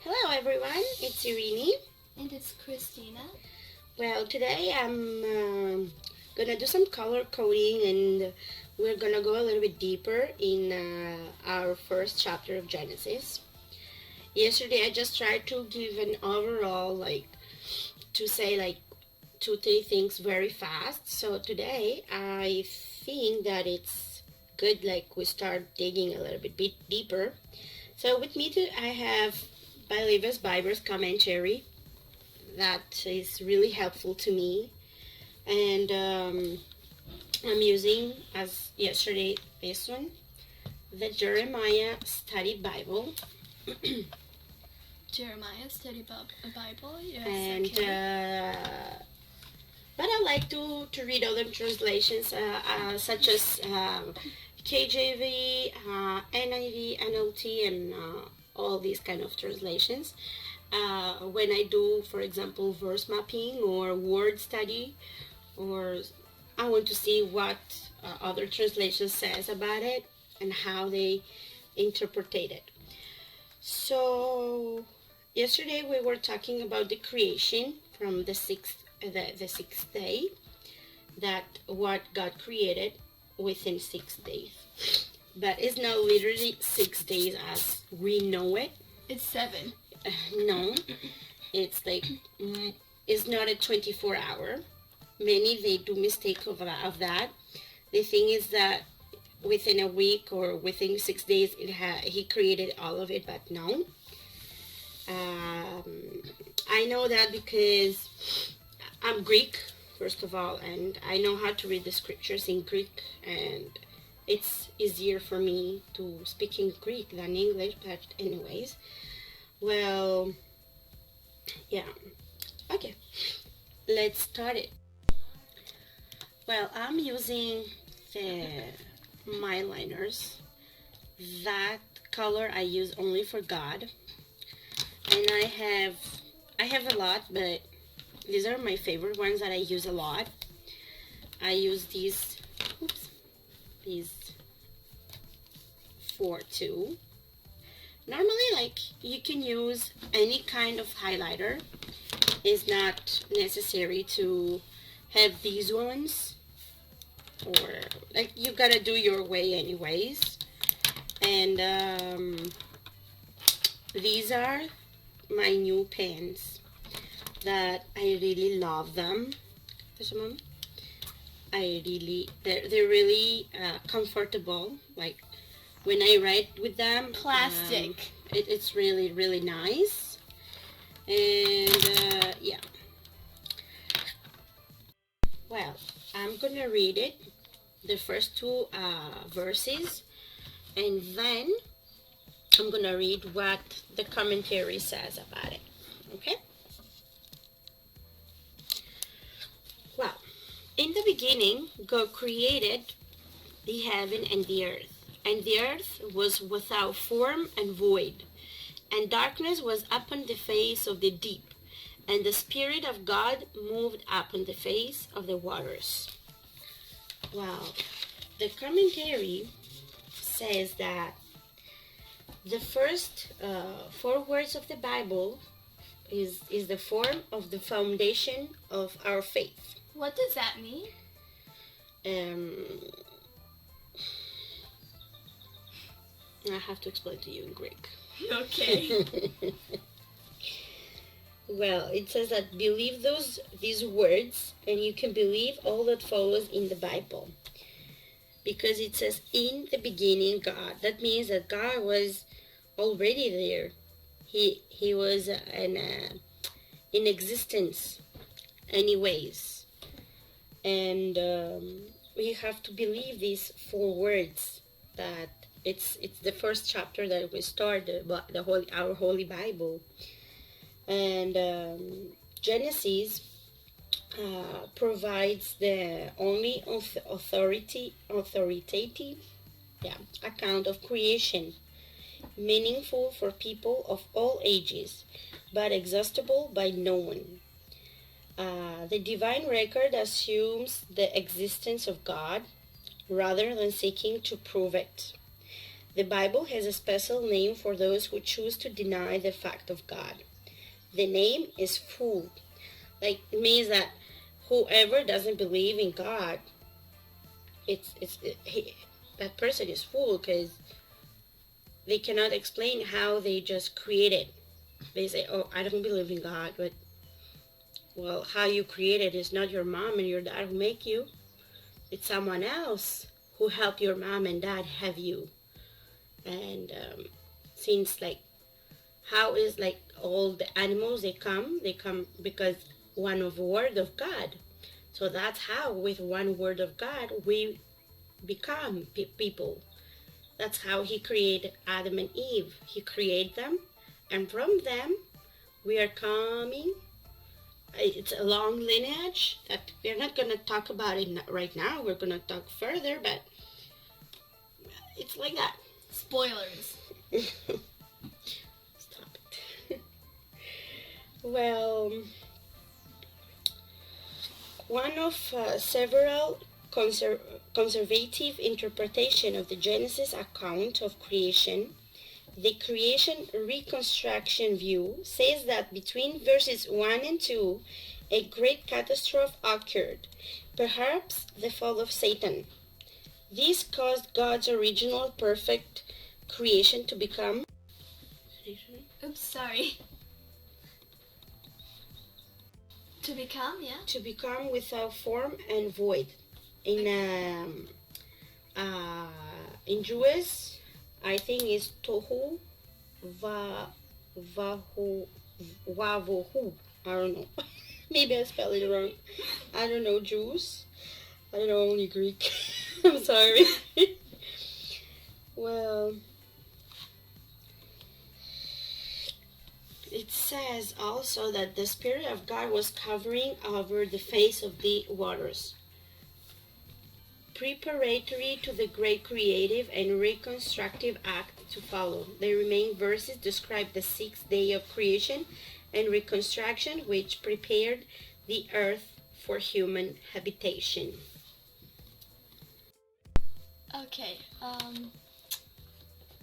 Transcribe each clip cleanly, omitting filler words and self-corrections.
Hello everyone, it's Irene. And it's Christina. Well, today I'm gonna do some color coding and we're gonna go a little bit deeper in our first chapter of Genesis. Yesterday I just tried to give an overall, to say 2-3 things very fast. So today I think that it's good we start digging a little bit deeper. So with me I have bibleverse commentary that is really helpful to me, and I'm using, as yesterday, this one, the Jeremiah Study Bible. Jeremiah Study Bible, yes. And okay. But I like to read other translations such as KJV, NIV, NLT, and all these kind of translations. When I do, for example, verse mapping or word study, or I want to see what other translation says about it and how they interpretate it. So yesterday we were talking about the creation from the sixth day, that what God created within 6 days. But it's not literally 6 days as we know it. It's 7. No, it's it's not a 24-hour. Many, they do mistake of that. The thing is that within a week or within 6 days he created all of it, but no. I know that because I'm Greek, first of all, and I know how to read the scriptures in Greek, and it's easier for me to speak in Greek than English, but anyways. Well, yeah. Okay, let's start it. Well, I'm using my liners. That color I use only for God. And I have a lot, but these are my favorite ones that I use a lot. I use these 4 too. Normally, you can use any kind of highlighter. It's not necessary to have these ones, or you gotta do your way anyways. And these are my new pens that I really love them. They're really comfortable. When I write with them, Plastic. It's really, really nice. And yeah. Well, I'm gonna read it, the first 2 verses, and then I'm gonna read what the commentary says about it. Okay? Well, in the beginning, God created the heaven and the earth. And the earth was without form and void, and darkness was upon the face of the deep, and the Spirit of God moved upon the face of the waters. Wow. The commentary says that the first 4 words of the Bible is the form of the foundation of our faith. What does that mean? I have to explain to you in Greek. Okay. Well, it says that believe these words and you can believe all that follows in the Bible. Because it says, in the beginning, God. That means that God was already there. He was in existence anyways. And we have to believe these 4 words, that it's the first chapter that we started our Holy Bible. And Genesis provides the only authoritative account of creation, meaningful for people of all ages, but exhaustible by no one. The divine record assumes the existence of God rather than seeking to prove it. The Bible has a special name for those who choose to deny the fact of God. The name is fool. Like, it means that whoever doesn't believe in God, that person is fool, because they cannot explain how they just created. They say, oh, I don't believe in God, but, well, how you created is not your mom and your dad who make you. It's someone else who helped your mom and dad have you. And since, like, how is, like, all the animals, they come because one of the word of God. So that's how, with one word of God, we become people. That's how he created Adam and Eve. He created them, and from them we are coming. It's a long lineage that we're not going to talk about it right now. We're going to talk further, but it's like that. Spoilers. Stop it. Well, one of several conservative interpretation of the Genesis account of creation, the creation reconstruction view says that between verses 1 and 2, a great catastrophe occurred, perhaps the fall of Satan. This caused God's original perfect creation to become... Oops, sorry. To become, yeah? To become without form and void. In Jewish, I think it's tohu vavohu. I don't know. Maybe I spelled it wrong. I don't know Jews. I know only Greek. I'm sorry. Well, it says also that the Spirit of God was covering over the face of the waters, preparatory to the great creative and reconstructive act to follow. The remaining verses describe the sixth day of creation and reconstruction, which prepared the earth for human habitation. Okay,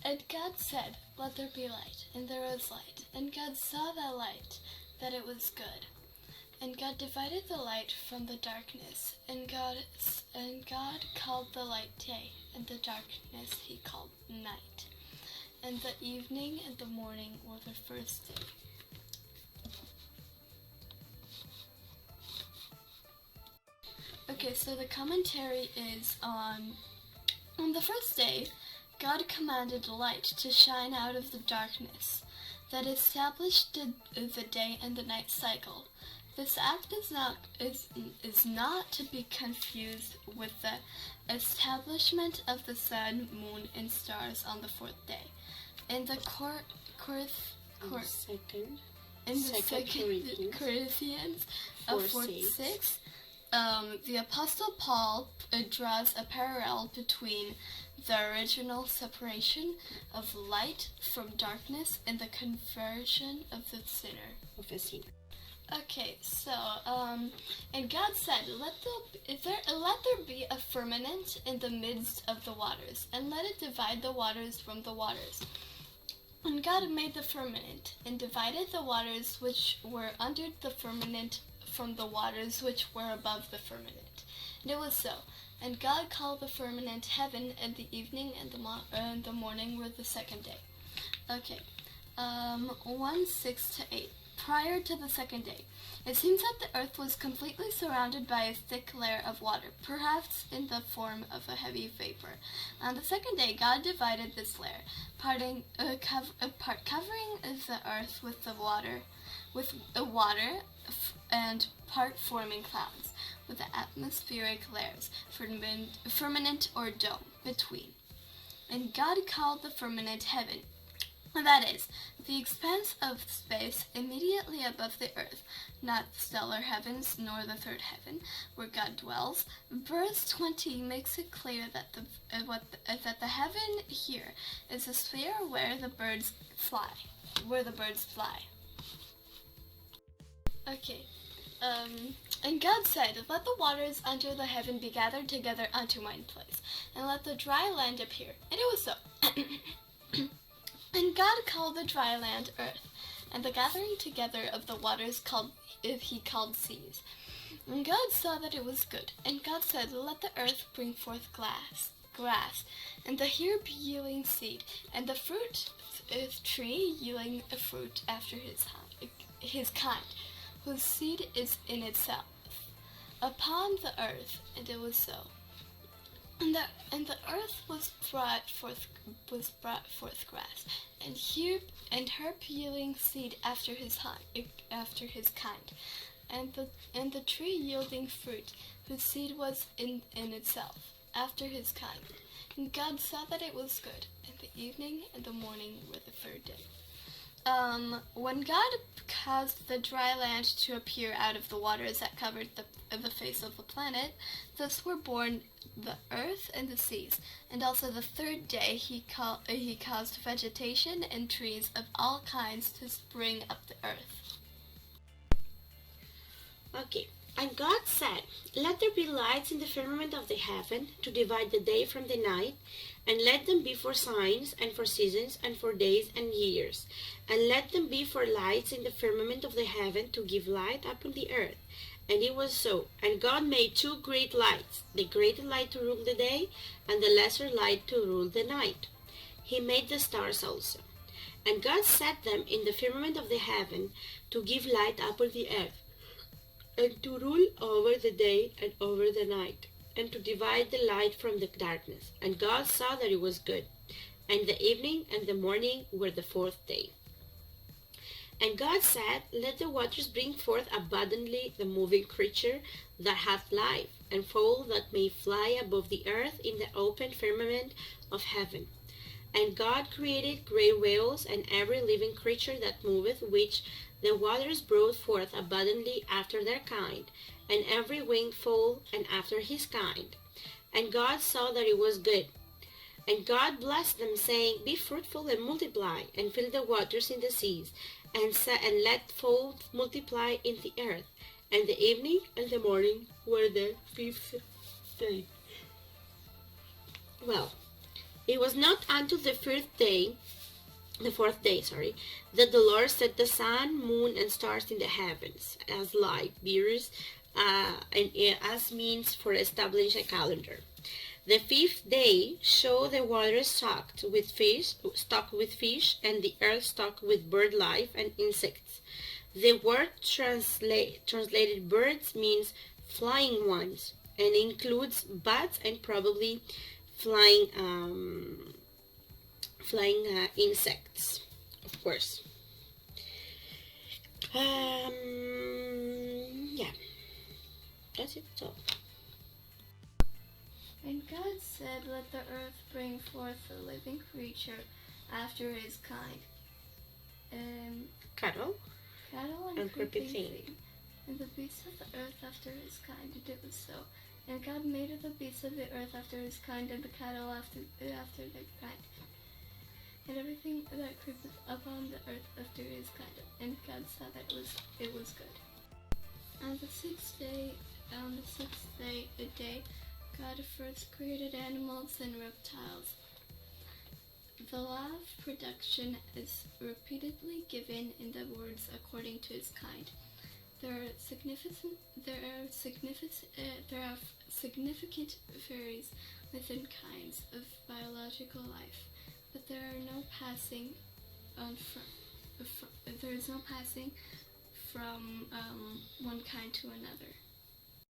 and God said, let there be light, and there was light. And God saw that light, that it was good. And God divided the light from the darkness, and God called the light day, and the darkness he called night. And the evening and the morning were the first day. Okay, so the commentary is on the first day, God commanded light to shine out of the darkness that established the day and the night cycle. This act is not to be confused with the establishment of the sun, moon, and stars on the fourth day. In the second Corinthians 4:6, the Apostle Paul draws a parallel between the original separation of light from darkness and the conversion of the sinner. Okay, so, and God said, let there be a firmament in the midst of the waters, and let it divide the waters from the waters. And God made the firmament, and divided the waters which were under the firmament from the waters which were above the firmament. And it was so. And God called the firmament heaven, and the evening and the morning were the second day. Okay, 1:6-8. Prior to the second day, it seems that the earth was completely surrounded by a thick layer of water, perhaps in the form of a heavy vapor. On the second day, God divided this layer, part covering the earth with the water, and part forming clouds, with the atmospheric layers, firmament or dome, between. And God called the firmament heaven. That is, the expanse of space immediately above the earth, not stellar heavens nor the third heaven, where God dwells. Verse 20 makes it clear that the heaven here is a sphere where the birds fly. Okay. And God said, let the waters under the heaven be gathered together unto one place, and let the dry land appear. And it was so. called the dry land earth, and the gathering together of the waters he called seas. And God saw that it was good. And God said, let the earth bring forth grass, and the herb yielding seed, and the fruit tree yielding a fruit after his kind, whose seed is in itself, upon the earth. And it was so. And the earth was brought forth grass, and herb yielding seed after his kind, and the tree yielding fruit, whose seed was in itself, after his kind. And God saw that it was good, and the evening and the morning were the third day. When God caused the dry land to appear out of the waters that covered the face of the planet, thus were born the earth and the seas. And also the third day he caused vegetation and trees of all kinds to spring up the earth. Okay. And God said, let there be lights in the firmament of the heaven to divide the day from the night, and let them be for signs, and for seasons, and for days and years. And let them be for lights in the firmament of the heaven to give light upon the earth. And it was so. And God made two great lights, the greater light to rule the day, and the lesser light to rule the night. He made the stars also. And God set them in the firmament of the heaven to give light upon the earth, and to rule over the day and over the night, and to divide the light from the darkness. And God saw that it was good. And the evening and the morning were the fourth day. And God said, let the waters bring forth abundantly the moving creature that hath life, and fowl that may fly above the earth in the open firmament of heaven. And God created great whales, and every living creature that moveth, which the waters brought forth abundantly after their kind, and every winged fowl, and after his kind. And God saw that it was good. And God blessed them, saying, be fruitful and multiply, and fill the waters in the seas, and let fowl multiply in the earth. And the evening and the morning were the fifth day. Well, it was not until the fourth day, that the Lord set the sun, moon, and stars in the heavens as light bearers, and as means for establishing a calendar. The fifth day showed the waters stocked with fish, and the earth stocked with bird life and insects. The word translated birds means flying ones, and includes bats and probably flying insects, of course. Yeah, that's it. So. And God said, let the earth bring forth a living creature after his kind, Cattle and creeping thing. thing, and the beasts of the earth after his kind. And it was so. And God made of the beasts of the earth after his kind, and the cattle after their kind, and everything that creepeth upon the earth after his kind. And God saw that it was good. On the sixth day, God first created animals and reptiles. The law of production is repeatedly given in the words according to his kind. There are significant varies within kinds of biological life, but there is no passing from one kind to another.